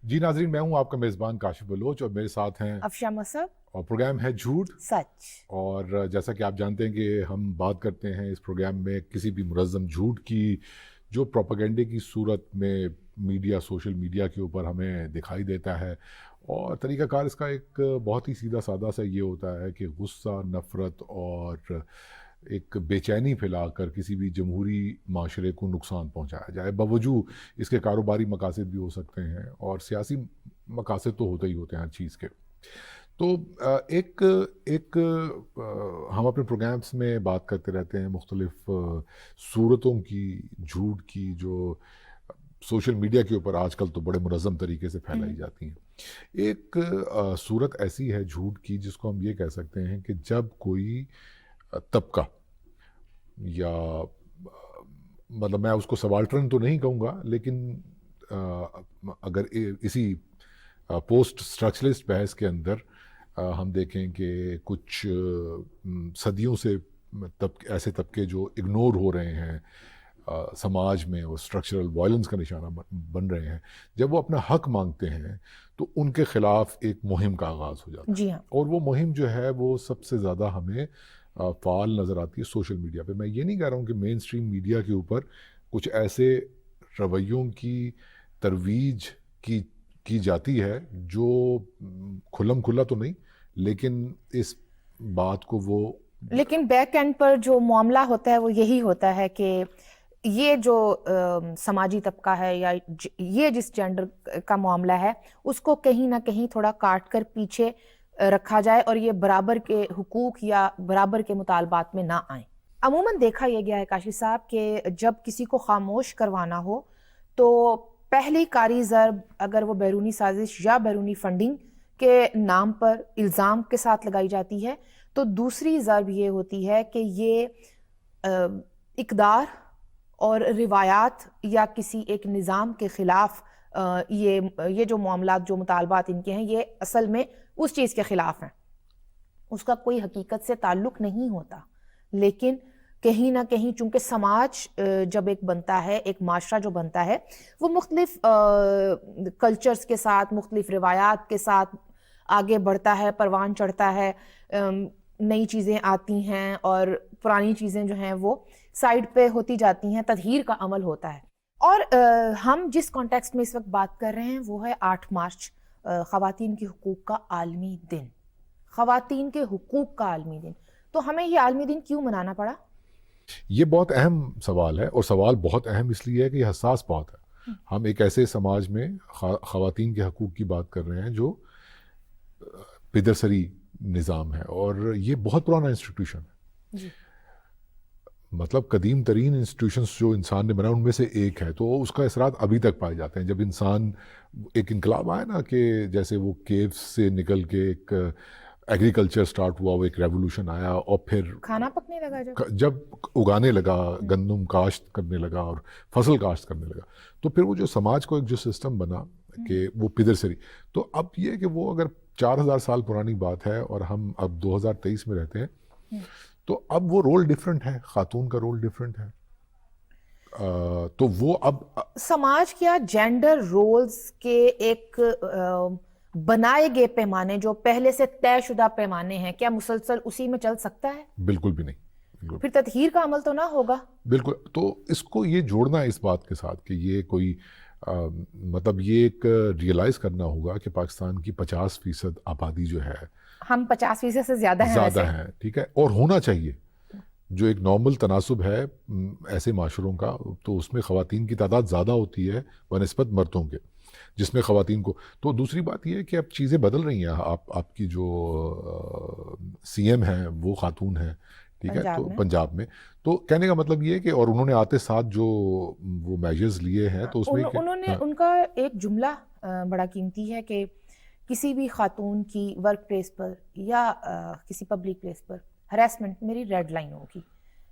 جی ناظرین، میں ہوں آپ کا میزبان کاشف بلوچ اور میرے ساتھ ہیں افشا مصعب اور پروگرام ہے جھوٹ سچ. اور جیسا کہ آپ جانتے ہیں کہ ہم بات کرتے ہیں اس پروگرام میں کسی بھی منظم جھوٹ کی جو پروپیگنڈے کی صورت میں میڈیا سوشل میڈیا کے اوپر ہمیں دکھائی دیتا ہے. اور طریقہ کار اس کا ایک بہت ہی سیدھا سادہ سا یہ ہوتا ہے کہ غصہ، نفرت اور ایک بے چینی پھیلا کر کسی بھی جمہوری معاشرے کو نقصان پہنچایا جائے. باوجود اس کے کاروباری مقاصد بھی ہو سکتے ہیں اور سیاسی مقاصد تو ہوتے ہی ہوتے ہیں ہر چیز کے. تو ایک ہم اپنے پروگرامز میں بات کرتے رہتے ہیں مختلف صورتوں کی جھوٹ کی جو سوشل میڈیا کے اوپر آج کل تو بڑے منظم طریقے سے پھیلائی جاتی ہیں. ایک صورت ایسی ہے جھوٹ کی جس کو ہم یہ کہہ سکتے ہیں کہ جب کوئی طبقہ یا مطلب میں اس کو سبالٹرن تو نہیں کہوں گا، لیکن اگر اسی پوسٹ اسٹرکچرلسٹ بحث کے اندر ہم دیکھیں کہ کچھ صدیوں سے ایسے طبقے جو اگنور ہو رہے ہیں سماج میں اور اسٹرکچرل وائلنس کا نشانہ بن رہے ہیں، جب وہ اپنا حق مانگتے ہیں تو ان کے خلاف ایک مہم کا آغاز ہو جاتا ہے. جی ہاں. اور وہ مہم جو ہے وہ سب سے زیادہ ہمیں فعال نظر آتی ہے سوشل میڈیا پہ. میں یہ نہیں کہہ رہا ہوں کہ مین اسٹریم میڈیا کے اوپر کچھ ایسے رویوں کی ترویج کی جاتی ہے جو کھلم کھلا تو نہیں، لیکن اس بات کو وہ لیکن بیک اینڈ پر جو معاملہ ہوتا ہے وہ یہی ہوتا ہے کہ یہ جو سماجی طبقہ ہے یا یہ جس جینڈر کا معاملہ ہے اس کو کہیں نہ کہیں تھوڑا کاٹ کر پیچھے رکھا جائے اور یہ برابر کے حقوق یا برابر کے مطالبات میں نہ آئیں. عموماً دیکھا یہ گیا ہے کاشف صاحب کہ جب کسی کو خاموش کروانا ہو تو پہلی کاری ضرب اگر وہ بیرونی سازش یا بیرونی فنڈنگ کے نام پر الزام کے ساتھ لگائی جاتی ہے تو دوسری ضرب یہ ہوتی ہے کہ یہ اقدار اور روایات یا کسی ایک نظام کے خلاف یہ جو معاملات جو مطالبات ان کے ہیں یہ اصل میں اس چیز کے خلاف ہیں. اس کا کوئی حقیقت سے تعلق نہیں ہوتا، لیکن کہیں نہ کہیں چونکہ سماج جب ایک بنتا ہے، ایک معاشرہ جو بنتا ہے وہ مختلف کلچرز کے ساتھ، مختلف روایات کے ساتھ آگے بڑھتا ہے، پروان چڑھتا ہے، نئی چیزیں آتی ہیں اور پرانی چیزیں جو ہیں وہ سائیڈ پہ ہوتی جاتی ہیں، تطہیر کا عمل ہوتا ہے. اور ہم جس کانٹیکسٹ میں اس وقت بات کر رہے ہیں وہ ہے 8 مارچ، خواتین کے حقوق کا عالمی دن. خواتین کے حقوق کا عالمی دن، تو ہمیں یہ عالمی دن کیوں منانا پڑا؟ یہ بہت اہم سوال ہے، اور سوال بہت اہم اس لیے ہے کہ یہ حساس بات ہے. ہم ایک ایسے سماج میں خواتین کے حقوق کی بات کر رہے ہیں جو پدرسری نظام ہے اور یہ بہت پرانا انسٹیٹیوشن ہے. جی. مطلب قدیم ترین انسٹیٹیوشنز جو انسان نے بنایا ان میں سے ایک ہے، تو اس کا اثرات ابھی تک پائے جاتے ہیں. جب انسان ایک انقلاب آیا نا کہ جیسے وہ کیوز سے نکل کے ایک ایگریکلچر سٹارٹ ہوا، وہ ایک ریولوشن آیا اور پھر کھانا پکنے لگا جب اگانے لگا، گندم کاشت کرنے لگا اور فصل کاشت کرنے لگا، تو پھر وہ جو سماج کو ایک جو سسٹم بنا کہ وہ پدرسری. تو اب یہ کہ وہ اگر 4000 سال پرانی بات ہے اور ہم اب 2023 میں رہتے ہیں تو اب وہ رول ڈیفرنٹ ہے، خاتون کا رول ڈیفرنٹ ہے. تو وہ اب سماج کیا جینڈر رولز کے ایک بنائے گئے پیمانے جو پہلے سے طے شدہ پیمانے ہیں، کیا مسلسل اسی میں چل سکتا ہے؟ بالکل بھی نہیں. پھر تطہیر کا عمل تو نہ ہوگا. بالکل. تو اس کو یہ جوڑنا ہے اس بات کے ساتھ کہ یہ کوئی مطلب یہ ایک ریئلائز کرنا ہوگا کہ پاکستان کی 50% آبادی جو ہے، ہم 50% سے زیادہ ہیں، ٹھیک ہے، اور ہونا چاہیے. جو ایک نارمل تناسب ہے ایسے معاشروں کا، تو اس میں خواتین کی تعداد زیادہ ہوتی ہے بنسبت مردوں کے، جس میں خواتین کو. تو دوسری بات یہ ہے کہ اب چیزیں بدل رہی ہیں. آپ کی جو سی ایم ہیں وہ خاتون ہیں، ٹھیک ہے، تو پنجاب میں. تو کہنے کا مطلب یہ ہے کہ اور انہوں نے آتے ساتھ جو وہ میجرز لیے ہیں تو اس میں انہوں نے ان کا ایک جملہ بڑا قیمتی ہے کہ کسی بھی خاتون کی ورک پلیس پر یا کسی پبلک پلیس پر ہراسمنٹ میری ریڈ لائن ہوگی.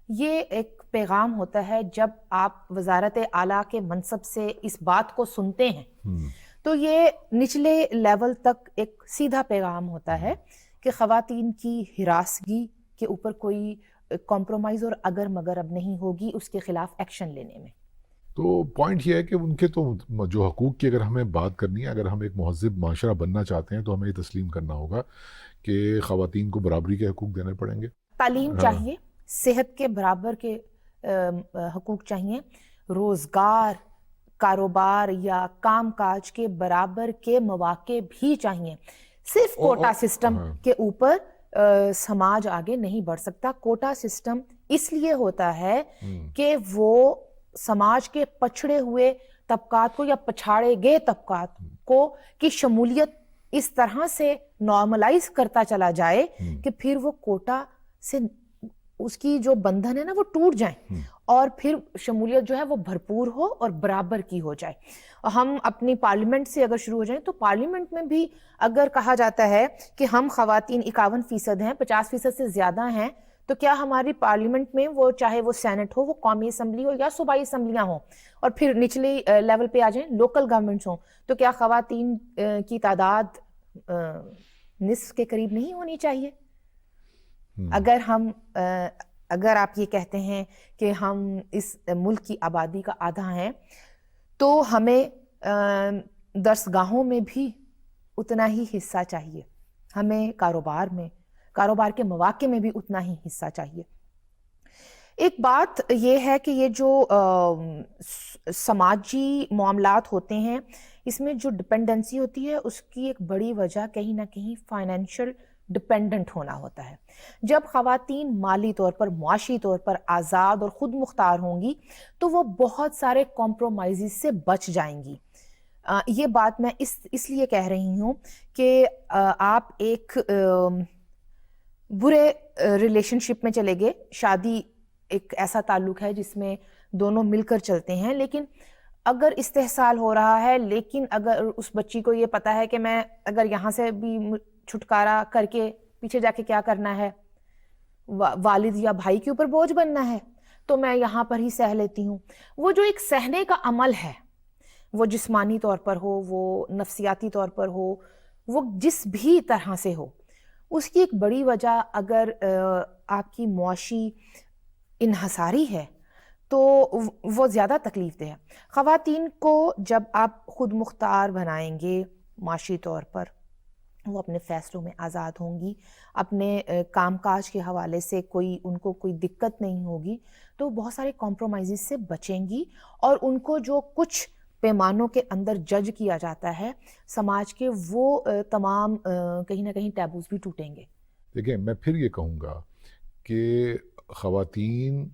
یہ ایک پیغام ہوتا ہے جب آپ وزارت اعلیٰ کے منصب سے اس بات کو سنتے ہیں تو یہ نچلے لیول تک ایک سیدھا پیغام ہوتا ہے کہ خواتین کی ہراسگی کے اوپر کوئی کمپرومائز اور اگر مگر اب نہیں ہوگی اس کے خلاف ایکشن لینے میں. تو پوائنٹ یہ ہے کہ ان کے تو جو حقوق کی اگر ہمیں بات کرنی ہے، اگر ہم ایک مہذب معاشرہ بننا چاہتے ہیں تو ہمیں یہ تسلیم کرنا ہوگا کہ خواتین کو برابری کے حقوق دینے پڑیں گے. تعلیم ہاں چاہیے، صحت کے برابر کے حقوق چاہیے، روزگار، کاروبار یا کام کاج کے برابر کے مواقع بھی چاہیے. صرف کوٹا سسٹم ہاں کے اوپر سماج آگے نہیں بڑھ سکتا. کوٹا سسٹم اس لیے ہوتا ہے کہ وہ سماج کے پچھڑے ہوئے طبقات کو یا پچھاڑے گئے طبقات کو کی شمولیت اس طرح سے نارملائز کرتا چلا جائے کہ پھر وہ کوٹا سے اس کی جو بندھن ہے نا وہ ٹوٹ جائیں اور پھر شمولیت جو ہے وہ بھرپور ہو اور برابر کی ہو جائے. ہم اپنی پارلیمنٹ سے اگر شروع ہو جائیں تو پارلیمنٹ میں بھی اگر کہا جاتا ہے کہ ہم خواتین 51% ہیں، 50% سے زیادہ ہیں، تو کیا ہماری پارلیمنٹ میں وہ چاہے وہ سینٹ ہو، وہ قومی اسمبلی ہو یا صوبائی اسمبلیاں ہوں اور پھر نچلے لیول پہ آ جائیں لوکل گورنمنٹس ہوں، تو کیا خواتین کی تعداد نصف کے قریب نہیں ہونی چاہیے؟ اگر آپ یہ کہتے ہیں کہ ہم اس ملک کی آبادی کا آدھا ہیں تو ہمیں درسگاہوں میں بھی اتنا ہی حصہ چاہیے، ہمیں کاروبار کے مواقع میں بھی اتنا ہی حصہ چاہیے. ایک بات یہ ہے کہ یہ جو سماجی معاملات ہوتے ہیں اس میں جو ڈپینڈنسی ہوتی ہے اس کی ایک بڑی وجہ کہیں نہ کہیں فائنینشیل ڈپینڈنٹ ہونا ہوتا ہے. جب خواتین مالی طور پر، معاشی طور پر آزاد اور خود مختار ہوں گی تو وہ بہت سارے کمپرومائزز سے بچ جائیں گی. یہ بات میں اس لیے کہہ رہی ہوں کہ آپ ایک برے ریلیشن شپ میں چلے گئے، شادی ایک ایسا تعلق ہے جس میں دونوں مل کر چلتے ہیں، لیکن اگر استحصال ہو رہا ہے، لیکن اگر اس بچی کو یہ پتا ہے کہ میں اگر یہاں سے بھی چھٹکارا کر کے پیچھے جا کے کیا کرنا ہے، والد یا بھائی کے اوپر بوجھ بننا ہے، تو میں یہاں پر ہی سہ لیتی ہوں. وہ جو ایک سہنے کا عمل ہے، وہ جسمانی طور پر ہو، وہ نفسیاتی طور پر ہو، وہ جس بھی طرح سے ہو، اس کی ایک بڑی وجہ اگر آپ کی معاشی انحصاری ہے تو وہ زیادہ تکلیف دہ ہے. خواتین کو جب آپ خود مختار بنائیں گے معاشی طور پر، وہ اپنے فیصلوں میں آزاد ہوں گی، اپنے کام کاج کے حوالے سے ان کو کوئی دقت نہیں ہوگی، تو بہت سارے کمپرومائزز سے بچیں گی اور ان کو جو کچھ پیمانوں کے اندر جج کیا جاتا ہے سماج کے، وہ تمام کہیں نہ کہیں ٹیبوز بھی ٹوٹیں گے. دیکھیں، میں پھر یہ کہوں گا کہ خواتین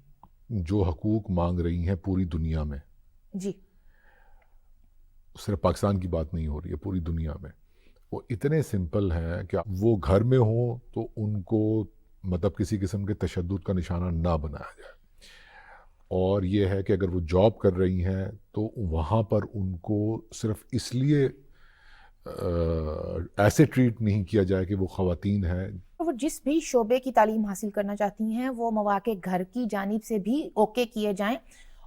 جو حقوق مانگ رہی ہیں پوری دنیا میں، جی، صرف پاکستان کی بات نہیں ہو رہی ہے، پوری دنیا میں وہ اتنے سمپل ہیں کہ وہ گھر میں ہوں تو ان کو مطلب کسی قسم کے تشدد کا نشانہ نہ بنایا جائے، اور یہ ہے کہ اگر وہ جاب کر رہی ہیں تو وہاں پر ان کو صرف اس لیے ایسے ٹریٹ نہیں کیا جائے کہ وہ خواتین ہیں. وہ جس بھی شعبے کی تعلیم حاصل کرنا چاہتی ہیں وہ مواقع گھر کی جانب سے بھی اوکے کیے جائیں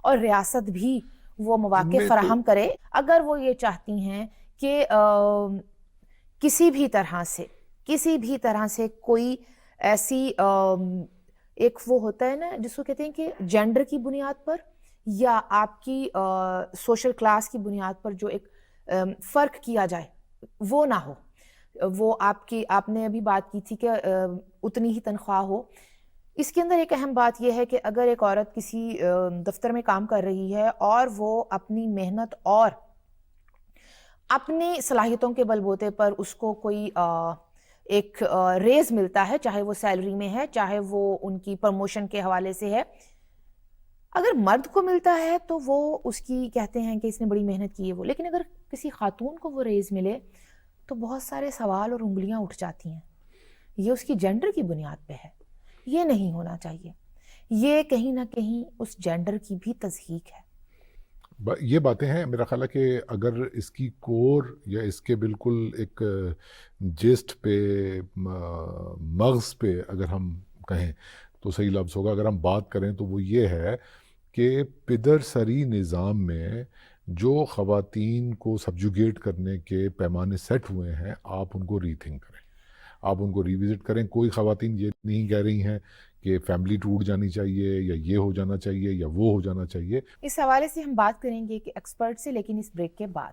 اور ریاست بھی وہ مواقع فراہم کرے. اگر وہ یہ چاہتی ہیں کہ کسی بھی طرح سے کوئی ایسی ایک وہ ہوتا ہے نا جس کو کہتے ہیں کہ جینڈر کی بنیاد پر یا آپ کی سوشل کلاس کی بنیاد پر جو ایک فرق کیا جائے وہ نہ ہو، وہ آپ نے ابھی بات کی تھی کہ اتنی ہی تنخواہ ہو. اس کے اندر ایک اہم بات یہ ہے کہ اگر ایک عورت کسی دفتر میں کام کر رہی ہے اور وہ اپنی محنت اور اپنی صلاحیتوں کے بل بوتے پر اس کو کوئی ایک ریز ملتا ہے، چاہے وہ سیلری میں ہے، چاہے وہ ان کی پروموشن کے حوالے سے ہے، اگر مرد کو ملتا ہے تو وہ اس کی کہتے ہیں کہ اس نے بڑی محنت کی ہے وہ، لیکن اگر کسی خاتون کو وہ ریز ملے تو بہت سارے سوال اور انگلیاں اٹھ جاتی ہیں. یہ اس کی جینڈر کی بنیاد پہ ہے، یہ نہیں ہونا چاہیے. یہ کہیں نہ کہیں اس جینڈر کی بھی تضحیق ہے. یہ باتیں ہیں، میرا خیال ہے کہ اگر اس کی کور یا اس کے بالکل ایک جسٹ پہ، مغز پہ اگر ہم کہیں تو صحیح لفظ ہوگا، اگر ہم بات کریں تو وہ یہ ہے کہ پدر سری نظام میں جو خواتین کو سبجوگیٹ کرنے کے پیمانے سیٹ ہوئے ہیں، آپ ان کو ری تھنک کریں، آپ ان کو ریوزٹ کریں. کوئی خواتین یہ نہیں کہہ رہی ہیں کہ فیملی ٹوٹ جانی چاہیے یا یہ ہو جانا چاہیے یا وہ ہو جانا چاہیے. اس حوالے سے ہم بات کریں گے کہ ایکسپرٹ سے، لیکن اس بریک کے بعد.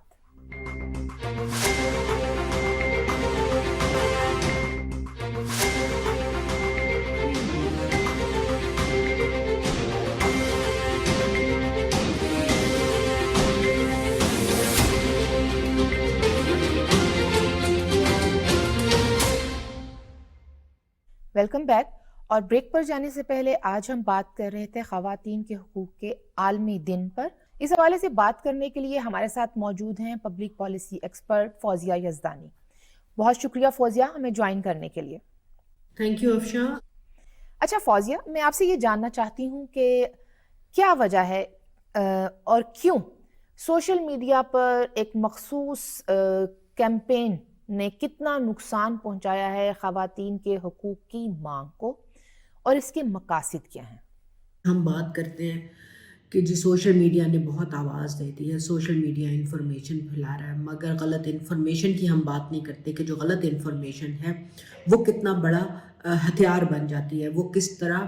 Welcome back. اور بریک پر جانے سے پہلے آج ہم بات کر رہے تھے خواتین کے حقوق کے عالمی دن پر. اس حوالے سے بات کرنے کے لیے ہمارے ساتھ موجود ہیں public policy expert Fauzia Yazdani. بہت شکریہ فوزیہ ہمیں جوائن کرنے کے لیے. Thank you Afsha. اچھا فوزیہ، میں آپ سے یہ جاننا چاہتی ہوں کہ کیا وجہ ہے اور کیوں سوشل میڈیا پر ایک مخصوص کیمپین نے کتنا نقصان پہنچایا ہے خواتین کے حقوق کی مانگ کو، اور اس کے مقاصد کیا ہیں؟ ہم بات کرتے ہیں کہ جی سوشل میڈیا نے بہت آواز دے دی ہے، سوشل میڈیا انفارمیشن پھیلا رہا ہے، مگر غلط انفارمیشن کی ہم بات نہیں کرتے کہ جو غلط انفارمیشن ہے وہ کتنا بڑا ہتھیار بن جاتی ہے، وہ کس طرح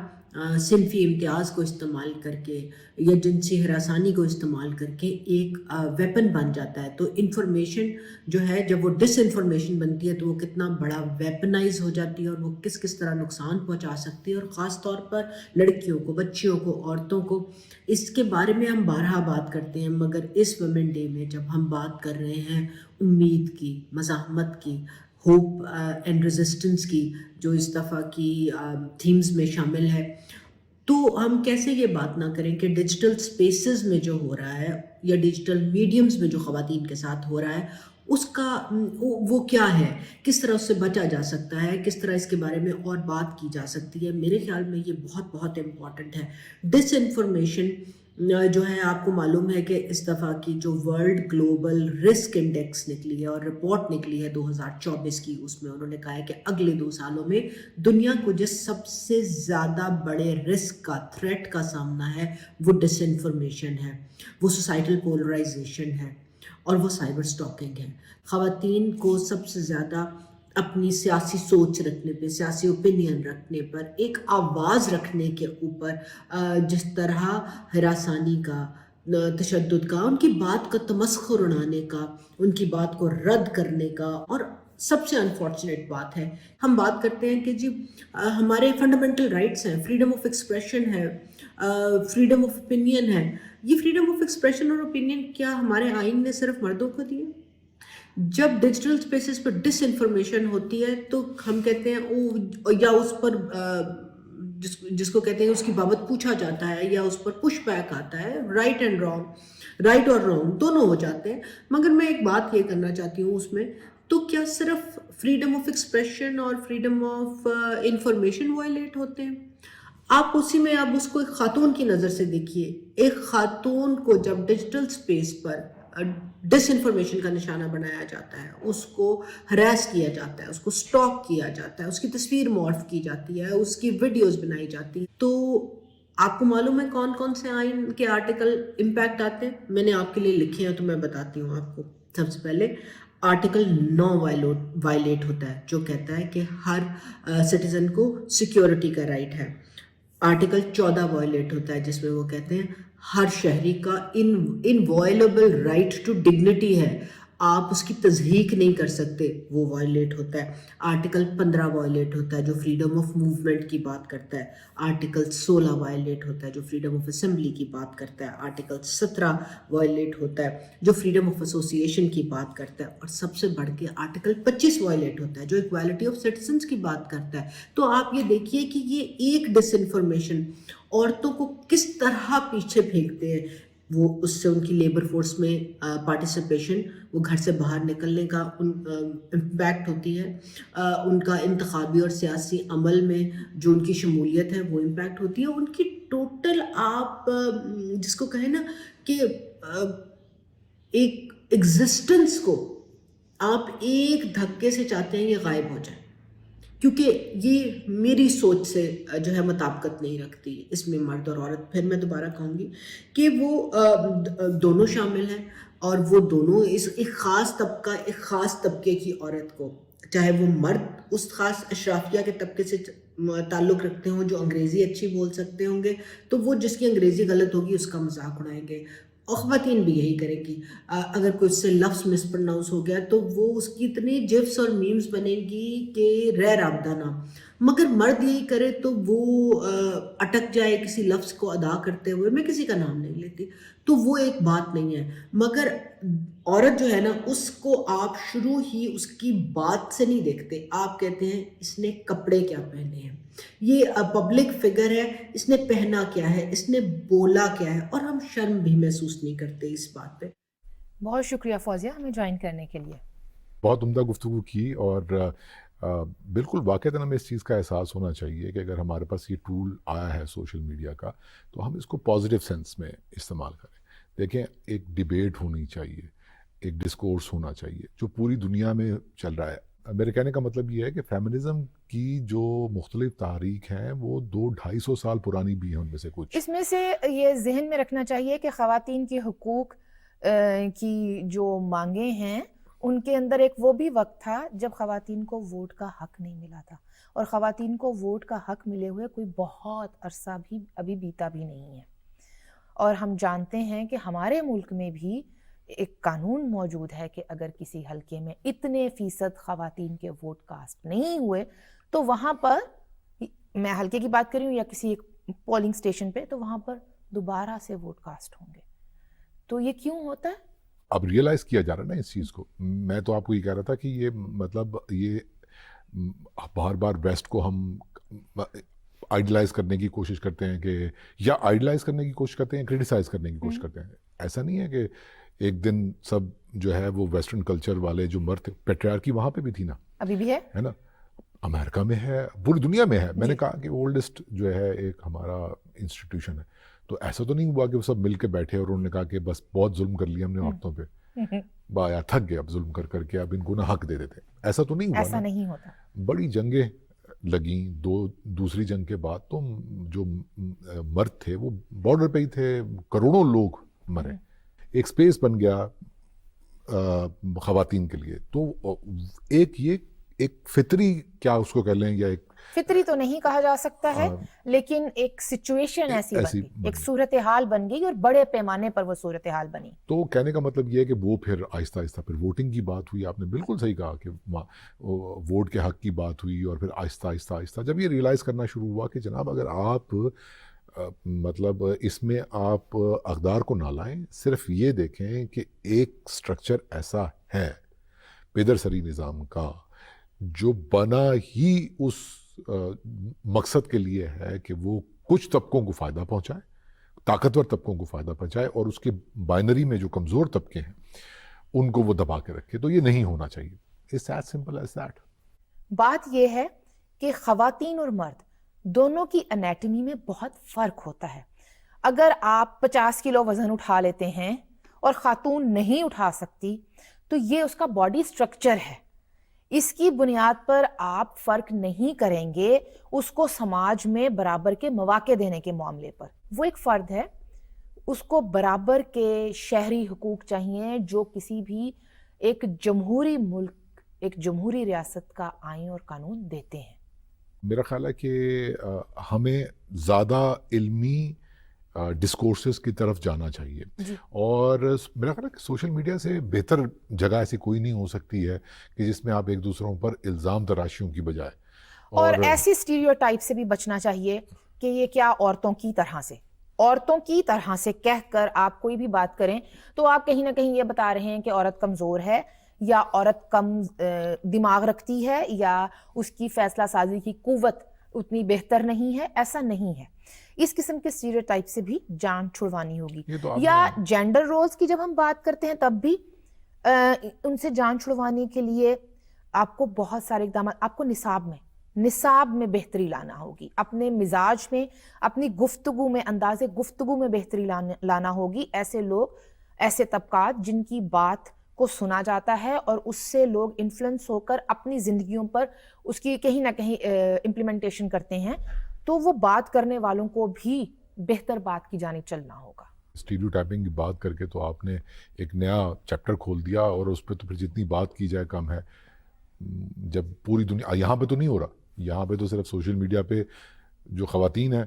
صنفی امتیاز کو استعمال کر کے یا جنسی ہراسانی کو استعمال کر کے ایک ویپن بن جاتا ہے. تو انفارمیشن جو ہے جب وہ ڈس انفارمیشن بنتی ہے تو وہ کتنا بڑا ویپنائز ہو جاتی ہے اور وہ کس طرح نقصان پہنچا سکتی ہے، اور خاص طور پر لڑکیوں کو، بچیوں کو، عورتوں کو. اس کے بارے میں ہم بارہا بات کرتے ہیں، مگر اس ویمن ڈے میں جب ہم بات کر رہے ہیں امید کی، مزاحمت کی، ہوپ اینڈ ریزسٹنس کی، جو اس دفعہ کی تھیمز میں شامل ہے، تو ہم کیسے یہ بات نہ کریں کہ ڈیجیٹل سپیسز میں جو ہو رہا ہے یا ڈیجیٹل میڈیمز میں جو خواتین کے ساتھ ہو رہا ہے اس کا وہ کیا ہے، کس طرح اس سے بچا جا سکتا ہے، کس طرح اس کے بارے میں اور بات کی جا سکتی ہے. میرے خیال میں یہ بہت بہت امپورٹنٹ ہے. ڈس انفارمیشن جو ہے، آپ کو معلوم ہے کہ اس دفعہ کی جو ورلڈ گلوبل رسک انڈیکس نکلی ہے اور رپورٹ نکلی ہے 2024 کی، اس میں انہوں نے کہا ہے کہ اگلے 2 سالوں میں دنیا کو جس سب سے زیادہ بڑے رسک کا، تھریٹ کا سامنا ہے وہ ڈس انفارمیشن ہے، وہ سوسائٹل پولرائزیشن ہے اور وہ سائبر سٹاکنگ ہے. خواتین کو سب سے زیادہ اپنی سیاسی سوچ رکھنے پہ، سیاسی اوپینین رکھنے پر، ایک آواز رکھنے کے اوپر جس طرح ہراسانی کا، تشدد کا، ان کی بات کا تمسخر اڑانے کا، ان کی بات کو رد کرنے کا. اور سب سے انفارچونیٹ بات ہے، ہم بات کرتے ہیں کہ جی ہمارے فنڈامنٹل رائٹس ہیں، فریڈم آف ایکسپریشن ہے، فریڈم آف اوپینین ہے. یہ فریڈم آف ایکسپریشن اور اوپینین کیا ہمارے آئین نے صرف مردوں کو دیے؟ جب ڈیجیٹل اسپیسز پر ڈس انفارمیشن ہوتی ہے تو ہم کہتے ہیں یا اس پر جس کو کہتے ہیں اس کی بابت پوچھا جاتا ہے یا اس پر پش بیک آتا ہے، رائٹ اینڈ رانگ، رائٹ اور رانگ دونوں ہو جاتے ہیں. مگر میں ایک بات یہ کرنا چاہتی ہوں اس میں، تو کیا صرف فریڈم آف ایکسپریشن اور فریڈم آف انفارمیشن وائلیٹ ہوتے ہیں؟ آپ اسی میں اب اس کو ایک خاتون کی نظر سے دیکھیے. ایک خاتون کو جب ڈیجیٹل اسپیس پر ڈس انفارمیشن کا نشانہ بنایا جاتا ہے، اس کو ہراس کیا جاتا ہے، اس کو سٹاک کیا جاتا ہے، اس کی تصویر مارف کی جاتی ہے، اس کی ویڈیوز بنائی جاتی ہیں، تو آپ کو معلوم ہے کون کون سے آئین کے آرٹیکل امپیکٹ آتے ہیں؟ میں نے آپ کے لیے لکھے ہیں تو میں بتاتی ہوں آپ کو. سب سے پہلے آرٹیکل 9 وائلیٹ ہوتا ہے، جو کہتا ہے کہ ہر سٹیزن کو سیکیورٹی کا رائٹ ہے. آرٹیکل 14 وائلیٹ ہوتا ہے، جس میں وہ کہتے ہیں ہر شہری کا انوائلیبل رائٹ ٹو ڈگنیٹی ہے، آپ اس کی تضحیق نہیں کر سکتے، وہ وائلیٹ ہوتا ہے. آرٹیکل 15 وائلیٹ ہوتا ہے جو فریڈم آف موومنٹ کی بات کرتا ہے. آرٹیکل 16 وائلیٹ ہوتا ہے جو فریڈم آف اسمبلی کی بات کرتا ہے. آرٹیکل 17 وائلیٹ ہوتا ہے جو فریڈم آف ایسوسیشن کی بات کرتا ہے. اور سب سے بڑھ کے آرٹیکل 25 وائلیٹ ہوتا ہے جو ایکوالٹی آف سٹیزنس کی بات کرتا ہے. تو آپ یہ دیکھیے کہ یہ ایک ڈس انفارمیشن عورتوں کو کس طرح پیچھے پھینکتے ہیں. وہ اس سے ان کی لیبر فورس میں پارٹیسپیشن، وہ گھر سے باہر نکلنے کا امپیکٹ ہوتی ہے، ان کا انتخابی اور سیاسی عمل میں جو ان کی شمولیت ہے وہ امپیکٹ ہوتی ہے. ان کی ٹوٹل آپ جس کو کہیں نا کہ ایک ایگزسٹنس کو آپ ایک دھکے سے چاہتے ہیں یہ غائب ہو جائے، کیونکہ یہ میری سوچ سے جو ہے مطابقت نہیں رکھتی. اس میں مرد اور عورت، پھر میں دوبارہ کہوں گی کہ وہ دونوں شامل ہیں، اور وہ دونوں اس ایک خاص طبقہ، ایک خاص طبقے کی عورت کو، چاہے وہ مرد اس خاص اشرافیہ کے طبقے سے تعلق رکھتے ہوں جو انگریزی اچھی بول سکتے ہوں گے تو وہ جس کی انگریزی غلط ہوگی اس کا مذاق اڑائیں گے، اور خواتین بھی یہی کریں گی۔ اگر کوئی سے لفظ مس پرناؤنس ہو گیا تو وہ اس کی اتنی جفس اور میمز بنیں گی کہ رہ رابطہ نہ، مگر مرد یہی کرے تو وہ اٹک جائے کسی لفظ کو ادا کرتے ہوئے، میں کسی کا نام نہیں لیتی، تو وہ ایک بات نہیں ہے۔ مگر عورت جو ہے نا اس کو آپ شروع ہی اس کی بات سے نہیں دیکھتے، آپ کہتے ہیں اس نے کپڑے کیا پہنے ہیں، یہ پبلک فگر ہے، اس نے پہنا کیا ہے، اس نے بولا کیا ہے، اور ہم شرم بھی محسوس نہیں کرتے اس بات پہ۔ بہت شکریہ فوزیہ ہمیں جوائن کرنے کے لیے۔ بہت عمدہ گفتگو کی، اور بالکل واقعتاً ہمیں اس چیز کا احساس ہونا چاہیے کہ اگر ہمارے پاس یہ ٹول آیا ہے سوشل میڈیا کا تو ہم اس کو پازیٹیو سینس میں استعمال کریں۔ دیکھیں، ایک ڈیبیٹ ہونی چاہیے، ایک ڈسکورس ہونا چاہیے جو پوری دنیا میں چل رہا ہے۔ میرے کہنے کا مطلب یہ ہے کہ فیمنزم کی جو مختلف تحریک ہیں وہ 200-250 سال پرانی بھی ہیں، ان میں سے کچھ اس میں سے یہ ذہن میں رکھنا چاہیے کہ خواتین کے حقوق کی جو مانگیں ہیں ان کے اندر ایک وہ بھی وقت تھا جب خواتین کو ووٹ کا حق نہیں ملا تھا، اور خواتین کو ووٹ کا حق ملے ہوئے کوئی بہت عرصہ بھی ابھی بیتا بھی نہیں ہے، اور ہم جانتے ہیں کہ ہمارے ملک میں بھی ایک قانون موجود ہے کہ اگر کسی حلقے میں اتنے فیصد خواتین کے ووٹ کاسٹ نہیں ہوئے تو وہاں پر، میں حلقے کی بات کر رہی ہوں یا کسی ایک پولنگ سٹیشن پہ، تو وہاں پر دوبارہ سے ووٹ کاسٹ ہوں گے۔ تو یہ کیوں ہوتا ہے؟ اب ریئلائز کیا جا رہا ہے نا اس چیز کو۔ میں تو آپ کو یہ کہہ رہا تھا کہ یہ مطلب یہ بار بار ویسٹ کو ہم آئیڈلائز کرنے کی کوشش کرتے ہیں کہ، یا آئیڈلائز کرنے کی کوشش کرتے ہیں، کرٹیسائز کرنے کی کوشش کرتے ہیں۔ ایسا نہیں ہے کہ ایک دن سب جو ہے وہ ویسٹرن کلچر والے جو مرد پیٹریارکی وہاں پہ بھی تھی نا، ابھی بھی ہے نا، امریکہ میں ہے، پوری دنیا میں ہے۔ میں نے کہا کہ اولڈسٹ جو ہے ایک ہمارا انسٹیٹیوشن ہے، تو ایسا تو نہیں ہوا کہ وہ سب مل کے بیٹھے اور انہوں نے کہا کہ بس بہت ظلم کر لیا ہم نے عورتوں پہ، بایا تھک گئے اب ظلم کر کر کے، اب ان کو نہ حق دے دیتے۔ ایسا تو نہیں ہوا، ایسا نہیں ہوتا۔ بڑی جنگیں لگیں دوسری جنگ کے بعد، تو جو مرد تھے وہ بارڈر پہ ہی تھے، کروڑوں لوگ مرے، ایک سپیس بن گیا خواتین کے لیے۔ تو ایک یہ ایک فطری، کیا اس کو کہہ لیں، یا ایک فطری تو نہیں کہا جا سکتا ہے، لیکن ایک سچویشن ایسی بن گئی، ایک صورتحال بن گئی، اور بڑے پیمانے پر وہ صورتحال بنی۔ تو کہنے کا مطلب یہ ہے کہ وہ پھر آہستہ آہستہ پھر ووٹنگ کی بات ہوئی، آپ نے بالکل صحیح کہا کہ ووٹ کے حق کی بات ہوئی، اور پھر آہستہ آہستہ آہستہ جب یہ ریئلائز کرنا شروع ہوا کہ جناب اگر آپ مطلب اس میں آپ اقدار کو نہ لائیں، صرف یہ دیکھیں کہ ایک سٹرکچر ایسا ہے پیدر سری نظام کا جو بنا ہی اس مقصد کے لیے ہے کہ وہ کچھ طبقوں کو فائدہ پہنچائے، طاقتور طبقوں کو فائدہ پہنچائے، اور اس کے بائنری میں جو کمزور طبقے ہیں ان کو وہ دبا کے رکھے، تو یہ نہیں ہونا چاہیے۔ It's as simple as that۔ بات یہ ہے کہ خواتین اور مرد دونوں کی انیٹمی میں بہت فرق ہوتا ہے۔ اگر آپ 50 کلو وزن اٹھا لیتے ہیں اور خاتون نہیں اٹھا سکتی تو یہ اس کا باڈی سٹرکچر ہے، اس کی بنیاد پر آپ فرق نہیں کریں گے اس کو سماج میں برابر کے مواقع دینے کے معاملے پر۔ وہ ایک فرد ہے، اس کو برابر کے شہری حقوق چاہیے جو کسی بھی ایک جمہوری ملک، ایک جمہوری ریاست کا آئین اور قانون دیتے ہیں۔ میرا خیال ہے کہ ہمیں زیادہ علمی ڈسکورسز کی طرف جانا چاہیے، اور میرا خیال ہے کہ سوشل میڈیا سے بہتر جگہ ایسی کوئی نہیں ہو سکتی ہے کہ جس میں آپ ایک دوسروں پر الزام تراشیوں کی بجائے، اور ایسی اسٹیریوٹائپ سے بھی بچنا چاہیے کہ یہ کیا عورتوں کی طرح سے کہہ کر آپ کوئی بھی بات کریں تو آپ کہیں نہ کہیں یہ بتا رہے ہیں کہ عورت کمزور ہے، یا عورت کم دماغ رکھتی ہے، یا اس کی فیصلہ سازی کی قوت اتنی بہتر نہیں ہے۔ ایسا نہیں ہے۔ اس قسم کے اسٹیریوٹائپ سے بھی جان چھڑوانی ہوگی، یا جینڈر رولز کی جب ہم بات کرتے ہیں تب بھی ان سے جان چھڑوانے کے لیے آپ کو بہت سارے اقدامات، آپ کو نصاب میں بہتری لانا ہوگی، اپنے مزاج میں، اپنی گفتگو میں، انداز گفتگو میں بہتری لانا ہوگی۔ ایسے لوگ، ایسے طبقات جن کی بات کو سنا جاتا ہے اور اس سے لوگ انفلوئنس ہو کر اپنی زندگیوں پر اس کی کہیں نہ کہیں امپلیمنٹیشن کرتے ہیں، تو وہ بات کرنے والوں کو بھی بہتر بات کی جانب چلنا ہوگا۔ اسٹیریوٹائپنگ کی بات کر کے تو آپ نے ایک نیا چیپٹر کھول دیا، اور اس پہ تو پھر جتنی بات کی جائے کم ہے۔ جب پوری دنیا، یہاں پہ تو نہیں ہو رہا یہاں پہ تو صرف سوشل میڈیا پہ جو خواتین ہیں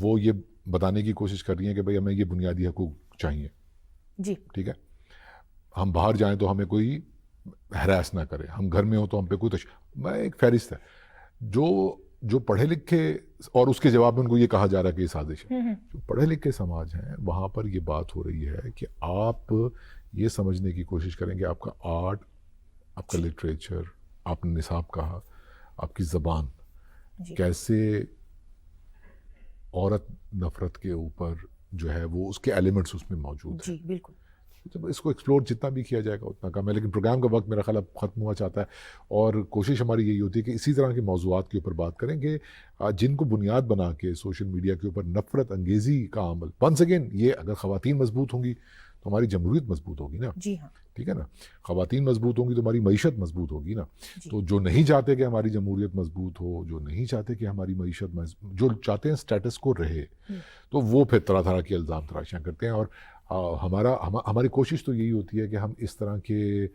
وہ یہ بتانے کی کوشش کر رہی ہیں کہ بھئی ہمیں یہ بنیادی حقوق چاہیے جی ٹھیک ہے, ہم باہر جائیں تو ہمیں کوئی ہراس نہ کرے, ہم گھر میں ہوں تو ہم پہ کوئی میں ایک فہرست ہے جو پڑھے لکھے, اور اس کے جواب میں ان کو یہ کہا جا رہا ہے کہ یہ سازش ہے. جو پڑھے لکھے سماج ہیں وہاں پر یہ بات ہو رہی ہے کہ آپ یہ سمجھنے کی کوشش کریں کہ آپ کا آرٹ, آپ کا لٹریچر, آپ نے نصاب کہا, آپ کی زبان کیسے عورت نفرت کے اوپر جو ہے وہ اس کے ایلیمنٹس اس میں موجود ہیں. جی بالکل. جب اس کو ایکسپلور جتنا بھی کیا جائے گا اتنا کم ہے, لیکن پروگرام کا وقت میرا خیال اب ختم ہوا چاہتا ہے, اور کوشش ہماری یہی ہوتی ہے کہ اسی طرح کے موضوعات کے اوپر بات کریں گے جن کو بنیاد بنا کے سوشل میڈیا کے اوپر نفرت انگیزی کا عمل, ونس اگین یہ اگر خواتین مضبوط ہوں گی تو ہماری جمہوریت مضبوط ہوگی نا. جی ہاں ٹھیک ہے نا, خواتین مضبوط ہوں گی تو ہماری معیشت مضبوط ہوگی نا. تو جو نہیں چاہتے کہ ہماری جمہوریت مضبوط ہو, جو نہیں چاہتے کہ ہماری معیشت جو چاہتے ہیں اسٹیٹس کو رہے, تو وہ پھر طرح طرح کے الزام تراشیاں کرتے ہیں. اور ہماری کوشش تو یہی ہوتی ہے کہ ہم اس طرح کے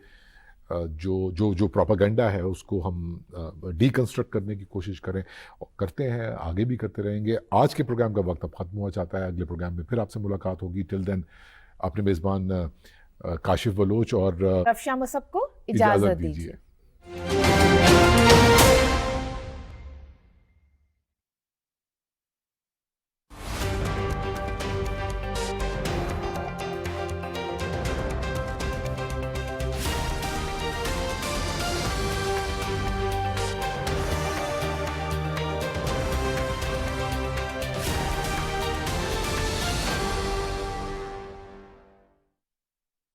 جو پروپیگنڈا ہے اس کو ہم ڈی کنسٹرکٹ کرنے کی کوشش کرتے ہیں, آگے بھی کرتے رہیں گے. آج کے پروگرام کا وقت اب ختم ہوا چاہتا ہے, اگلے پروگرام میں پھر آپ سے ملاقات ہوگی. ٹل دین اپنے میزبان کاشف بلوچ اور رفشاں مصعب کو اجازت دیجیے.